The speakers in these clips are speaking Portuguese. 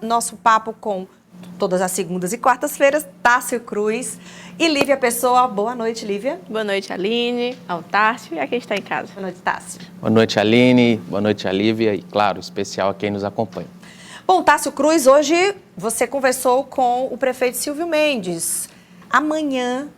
Nosso papo com, todas as segundas e quartas-feiras, Tássio Cruz e Lívia Pessoa. Boa noite, Lívia. Boa noite, Aline, ao Tássio e a quem está em casa. Boa noite, Tássio. Boa noite, Aline. Boa noite, a Lívia e, claro, especial a quem nos acompanha. Bom, Tássio Cruz, hoje você conversou com o prefeito Silvio Mendes. Amanhã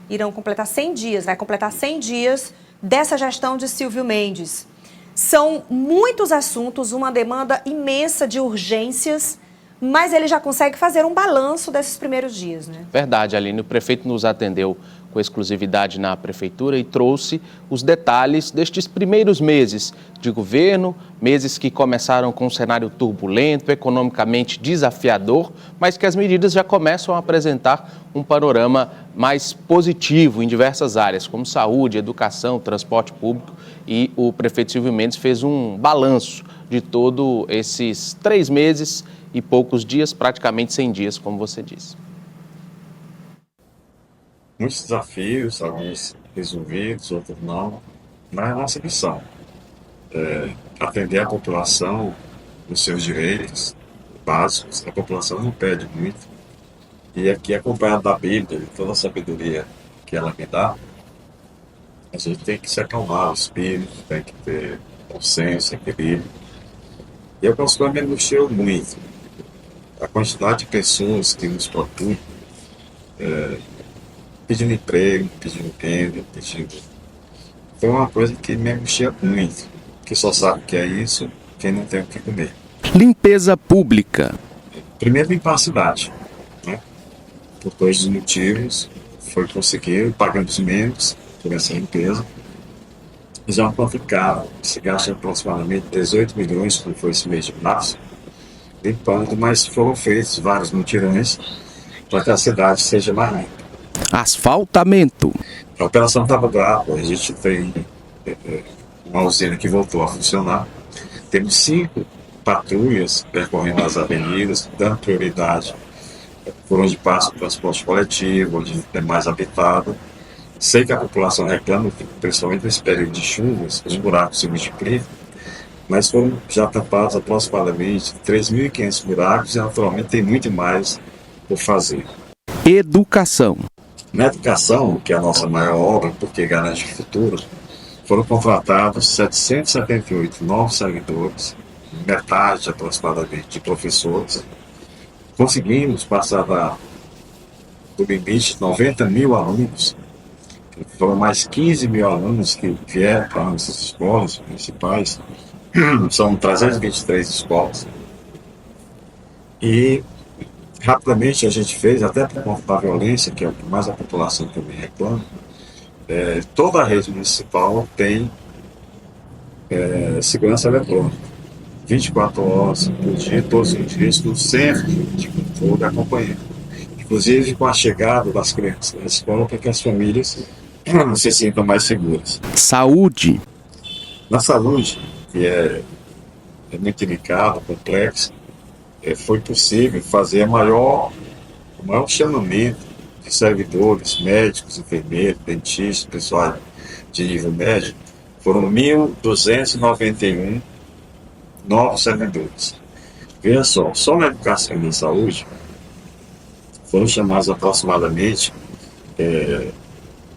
irão completar 100 dias, vai completar 100 dias dessa gestão de Silvio Mendes. São muitos assuntos, uma demanda imensa de urgências, mas ele já consegue fazer um balanço desses primeiros dias, né? Verdade, Aline. O prefeito nos atendeu com exclusividade na prefeitura e trouxe os detalhes destes primeiros meses de governo, meses que começaram com um cenário turbulento, economicamente desafiador, mas que as medidas já começam a apresentar um panorama mais positivo em diversas áreas, como saúde, educação, transporte público, e o prefeito Silvio Mendes fez um balanço de todos esses 3 meses e poucos dias, praticamente 100 dias, como você disse. Muitos desafios, alguns resolvidos, outros não, mas a nossa missão é atender a população nos seus direitos básicos. A população não pede muito, e aqui, acompanhado da Bíblia e toda a sabedoria que ela me dá, a gente tem que se acalmar o espírito, tem que ter bom senso, equilíbrio. E eu considero que me angustiou muito a quantidade de pessoas que nos procuram pedindo emprego, pedindo renda, pedindo... Foi uma coisa que me angustia muito, que só sabe o que é isso quem não tem o que comer. Limpeza pública. Primeiro, limpar a cidade, né? Por 2 motivos. Foi conseguir, pagamos menos por essa limpeza. Mas é uma conta cara. Se gasta aproximadamente 18 milhões, como foi esse mês de março, limpando, mas foram feitos vários mutirões para que a cidade seja mais limpa. Asfaltamento. A operação estava brava, a gente tem uma usina que voltou a funcionar. Temos 5 patrulhas percorrendo as avenidas, dando prioridade por onde passa o transporte coletivo, onde é mais habitado. Sei que a população reclama, principalmente nesse período de chuvas, os buracos se multiplicam, mas foram já tapados aproximadamente 3.500 buracos e naturalmente tem muito mais por fazer. Educação. Na educação, que é a nossa maior obra, porque garante o futuro, foram contratados 778 novos servidores, metade aproximadamente de professores. Conseguimos passar do limite 90 mil alunos. Foram mais 15 mil alunos que vieram para nossas escolas municipais. São 323 escolas. E rapidamente a gente fez, até por conta da violência, que é o que mais a população também reclama, toda a rede municipal tem segurança eletrônica. 24 horas por dia, todos os dias, no centro de controle acompanhando. Inclusive com a chegada das crianças na escola, para que as famílias se sintam mais seguras. Saúde. Na saúde, que é muito delicado, complexo, foi possível fazer o maior chamamento de servidores, médicos, enfermeiros, dentistas, pessoal de nível médio. Foram 1.291 novos servidores. Veja só na educação e na saúde foram chamados aproximadamente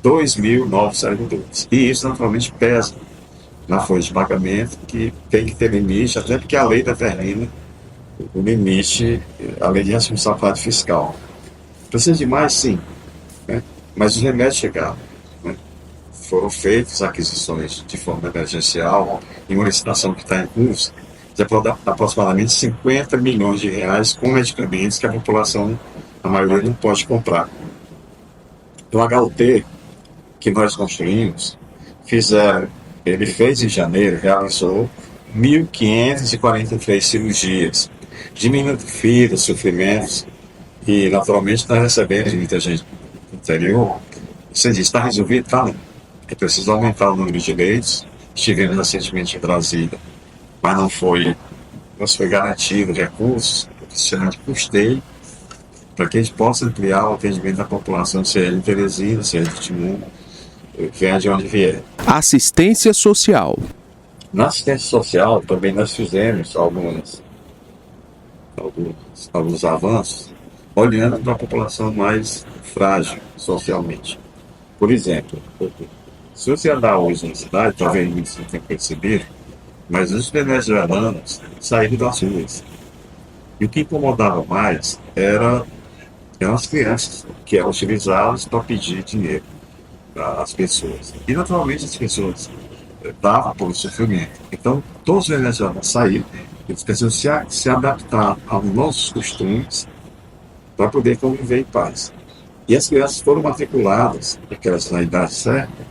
2.000 novos servidores. E isso naturalmente pesa na folha de pagamento, que tem que ter limite, até porque a lei determina o limite, a lei de responsabilidade fiscal. Precisa de mais, sim, né? Mas os remédios chegaram, né? Foram feitas aquisições de forma emergencial, em uma licitação que está em curso, de aproximadamente 50 milhões de reais com medicamentos que a população, a maioria, não pode comprar. O HUT que nós construímos, ele fez em janeiro, realizou 1.543 cirurgias, diminuindo filas, sofrimentos, e naturalmente nós recebemos muita gente do interior. Você diz, está resolvido? Está não. É preciso aumentar o número de leitos. Estivemos recentemente em Brasília, mas não foi garantido recursos, se chama de custeio, para que a gente possa ampliar o atendimento da população, seja de Teresina, seja de Timon, venha de onde vier. Assistência social. Na assistência social também nós fizemos algumas alguns avanços, olhando para a população mais frágil socialmente. Por exemplo, se você andar hoje na cidade, talvez você tenha percebido, mas os venezuelanos saíram das ruas. E o que incomodava mais eram as crianças, que eram utilizadas para pedir dinheiro às pessoas. E, naturalmente, as pessoas davam por sofrimento. Então, todos os venezuelanos saíram, eles precisam se adaptar aos nossos costumes para poder conviver em paz. E as crianças foram matriculadas, porque elas na idade certa,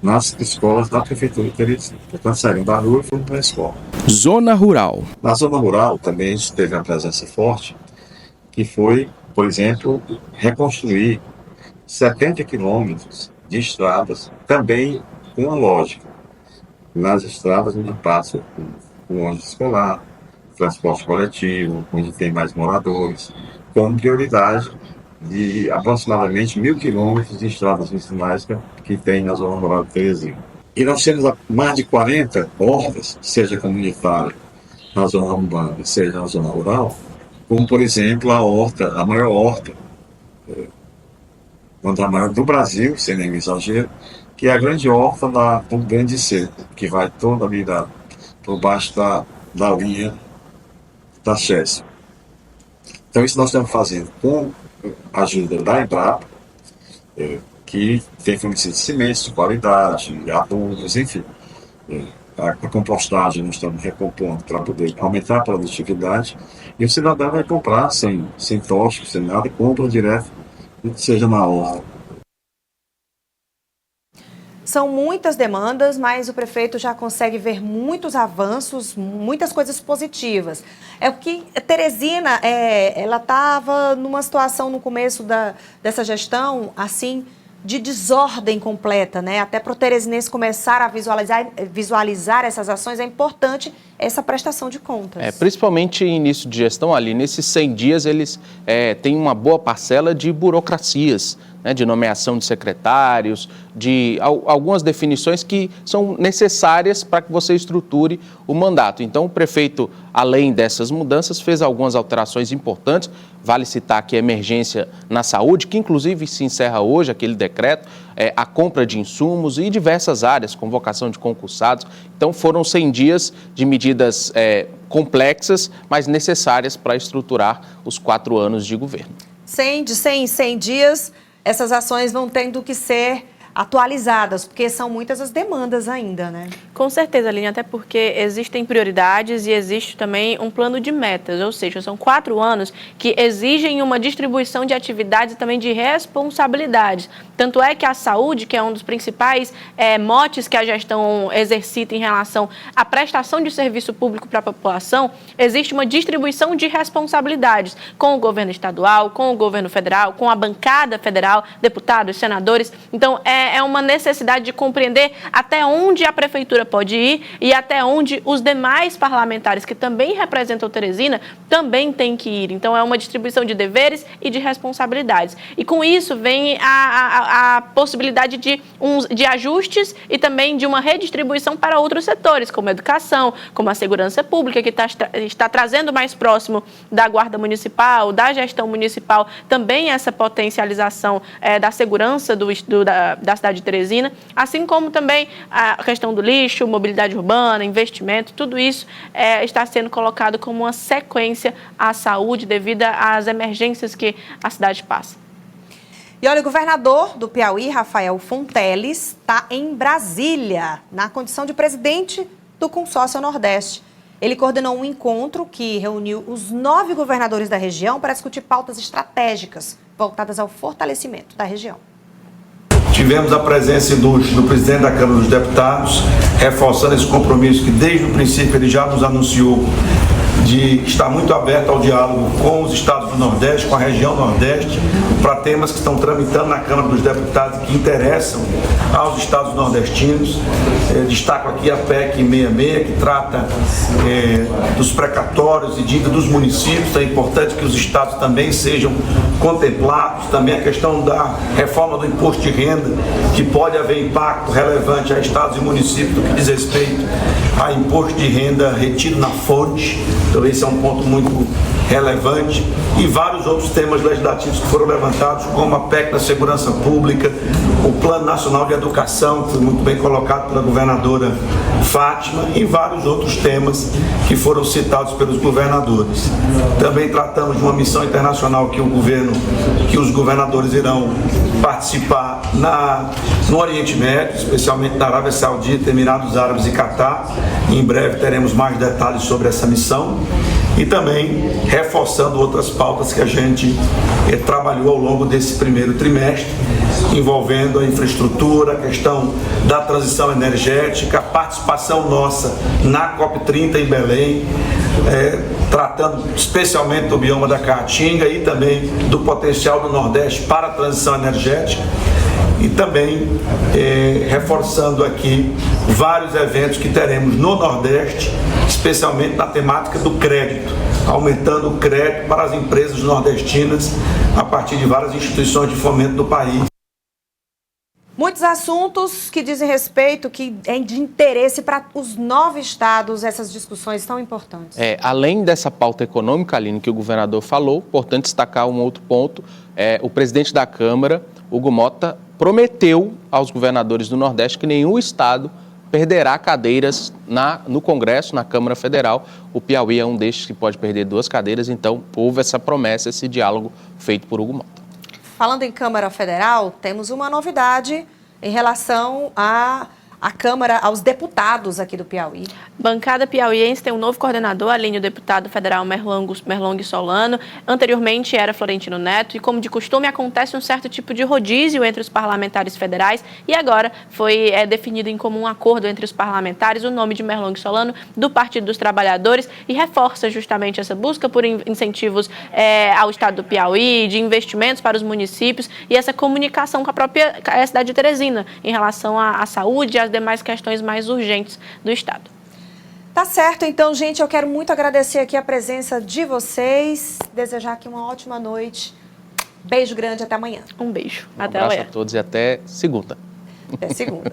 nas escolas da Prefeitura de Teresina. Portanto, saíram da rua e foram para a escola. Zona Rural. Na zona rural também a gente teve uma presença forte, que foi, por exemplo, reconstruir 70 quilômetros de estradas, também com uma lógica. Nas estradas onde passa o ônibus escolar, transporte coletivo, onde tem mais moradores, com prioridade de aproximadamente 1.000 quilômetros de estradas vicinais que tem na zona rural de Teresina. E nós temos mais de 40 hortas, seja comunitária, na zona urbana, seja na zona rural, como, por exemplo, a maior horta, a maior do Brasil, sem nenhum exagero, que é a grande horta do Grande Cerco, que vai toda ali por baixo da linha da Chess. Então, isso nós estamos fazendo com a ajuda da Embrapa, que tem fornecido cimentos de qualidade, adubos, enfim. A compostagem nós estamos recompondo para poder aumentar a produtividade, e o cidadão vai comprar sem tóxico, sem nada, compra direto, seja na horta. São muitas demandas, mas o prefeito já consegue ver muitos avanços, muitas coisas positivas. É porque Teresina, ela estava numa situação no começo dessa gestão, assim, de desordem completa, né? Até para o teresinense começar a visualizar essas ações, é importante essa prestação de contas. Principalmente em início de gestão, ali, nesses 100 dias, eles têm uma boa parcela de burocracias, né, de nomeação de secretários, de algumas definições que são necessárias para que você estruture o mandato. Então, o prefeito, além dessas mudanças, fez algumas alterações importantes. Vale citar aqui a emergência na saúde, que inclusive se encerra hoje, aquele decreto, a compra de insumos e diversas áreas, convocação de concursados. Então, foram 100 dias de medidas complexas, mas necessárias para estruturar os 4 anos de governo. 100 em 100 dias, essas ações vão tendo que ser atualizadas, porque são muitas as demandas ainda, né? Com certeza, Aline, até porque existem prioridades e existe também um plano de metas, ou seja, são 4 anos que exigem uma distribuição de atividades e também de responsabilidades. Tanto é que a saúde, que é um dos principais motes que a gestão exercita em relação à prestação de serviço público para a população, existe uma distribuição de responsabilidades com o governo estadual, com o governo federal, com a bancada federal, deputados, senadores. Então, é uma necessidade de compreender até onde a prefeitura pode ir e até onde os demais parlamentares que também representam Teresina também têm que ir. Então, é uma distribuição de deveres e de responsabilidades. E com isso vem a possibilidade de ajustes e também de uma redistribuição para outros setores, como a educação, como a segurança pública, que está trazendo mais próximo da Guarda Municipal, da gestão municipal, também essa potencialização da segurança da cidade de Teresina, assim como também a questão do lixo, mobilidade urbana, investimento, tudo isso está sendo colocado como uma sequência à saúde devido às emergências que a cidade passa. E olha, o governador do Piauí, Rafael Fonteles, está em Brasília, na condição de presidente do Consórcio Nordeste. Ele coordenou um encontro que reuniu os 9 governadores da região para discutir pautas estratégicas voltadas ao fortalecimento da região. Tivemos a presença do presidente da Câmara dos Deputados, reforçando esse compromisso que desde o princípio ele já nos anunciou de estar muito aberto ao diálogo com os estados do Nordeste, com a região Nordeste, para temas que estão tramitando na Câmara dos Deputados e que interessam aos estados nordestinos. Destaco aqui a PEC 66, que trata dos precatórios e dívidas dos municípios. É importante que os estados também sejam contemplados. Também a questão da reforma do imposto de renda, que pode haver impacto relevante a estados e municípios no que diz respeito a imposto de renda retido na fonte. Então, Então esse é um ponto muito relevante, e vários outros temas legislativos que foram levantados, como a PEC da Segurança Pública, o Plano Nacional de Educação, que foi muito bem colocado pela governadora Fátima, e vários outros temas que foram citados pelos governadores. Também tratamos de uma missão internacional que os governadores irão participar no Oriente Médio, especialmente na Arábia Saudita, Emirados Árabes e Catar. Em breve teremos mais detalhes sobre essa missão. E também reforçando outras pautas que a gente trabalhou ao longo desse primeiro trimestre, envolvendo a infraestrutura, a questão da transição energética, a participação nossa na COP30 em Belém, tratando especialmente do bioma da Caatinga e também do potencial do Nordeste para a transição energética. E também reforçando aqui vários eventos que teremos no Nordeste, especialmente na temática do crédito, aumentando o crédito para as empresas nordestinas a partir de várias instituições de fomento do país. Muitos assuntos que dizem respeito, que é de interesse para os 9 estados, essas discussões tão importantes. Além dessa pauta econômica, Aline, que o governador falou, importante destacar um outro ponto, o presidente da Câmara, Hugo Mota, prometeu aos governadores do Nordeste que nenhum estado perderá cadeiras no Congresso, na Câmara Federal. O Piauí é um destes que pode perder 2 cadeiras, então houve essa promessa, esse diálogo feito por Hugo Mota. Falando em Câmara Federal, temos uma novidade em relação à Câmara, aos deputados aqui do Piauí. Bancada piauiense tem um novo coordenador, Aline, o deputado federal Merlong Solano. Anteriormente era Florentino Neto, e como de costume acontece um certo tipo de rodízio entre os parlamentares federais, e agora foi definido em comum acordo entre os parlamentares o nome de Merlong Solano do Partido dos Trabalhadores, e reforça justamente essa busca por incentivos ao estado do Piauí, de investimentos para os municípios e essa comunicação com a própria cidade de Teresina em relação à saúde e às demais questões mais urgentes do estado. Tá certo, então, gente, eu quero muito agradecer aqui a presença de vocês, desejar aqui uma ótima noite. Beijo grande, até amanhã. Um beijo. Até amanhã. Um abraço a todos e até segunda. Até segunda.